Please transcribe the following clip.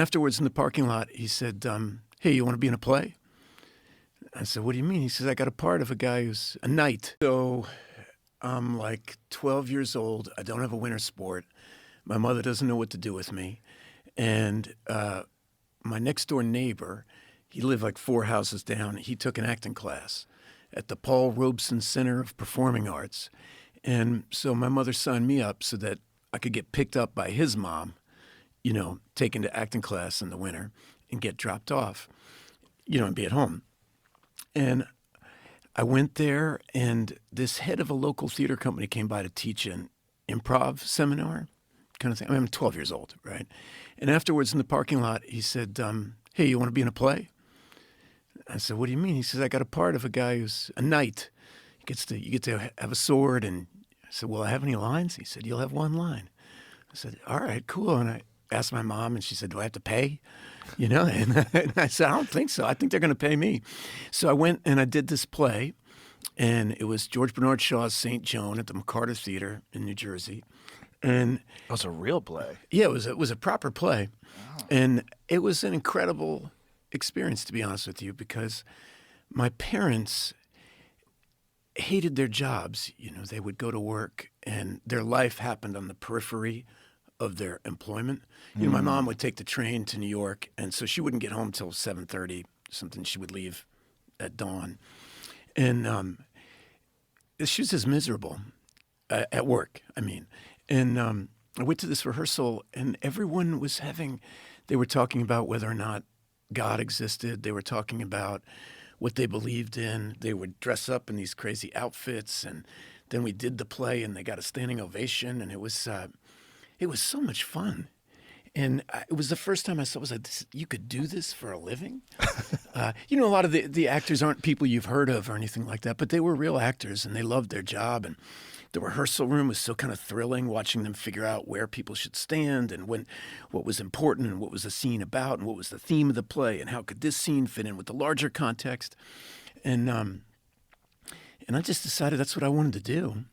afterwards in the parking lot, he said, hey, you want to be in a play? I said, what do you mean? He says, I got a part of a guy who's a knight. So I'm like 12 years old. I don't have a winter sport. My mother doesn't know what to do with me. And my next door neighbor, he lived like 4 houses down. He took an acting class at the Paul Robeson Center of Performing Arts. And so my mother signed me up so that I could get picked up by his mom, taken to acting class in the winter and get dropped off, and be at home. And I went there, and this head of a local theater company came by to teach an improv seminar kind of thing. I'm 12 years old, right? And afterwards in the parking lot, he said, hey, you want to be in a play? I said, what do you mean? He says, I got a part of a guy who's a knight. You get to have a sword. And I said, will I have any lines? He said, you'll have one line. I said, all right, cool. And I asked my mom, and she said, do I have to pay? And I said, I don't think so. I think they're going to pay me. So I went and I did this play, and it was George Bernard Shaw's St. Joan at the McCarter Theater in New Jersey. And it was a real play. Yeah, it was a proper play. Wow. And it was an incredible experience, to be honest with you, because my parents hated their jobs. They would go to work, and their life happened on the periphery of their employment. My mom would take the train to New York, and so she wouldn't get home till 7:30, something. She would leave at dawn. And she was just miserable at work, And I went to this rehearsal, and everyone was they were talking about whether or not God existed. They were talking about what they believed in. They would dress up in these crazy outfits, and then we did the play, and they got a standing ovation, and it was so much fun. And it was the first time I was like, you could do this for a living? A lot of the actors aren't people you've heard of or anything like that, but they were real actors, and they loved their job. And the rehearsal room was so kind of thrilling, watching them figure out where people should stand and what was important and what was the scene about and what was the theme of the play and how could this scene fit in with the larger context. And I just decided that's what I wanted to do.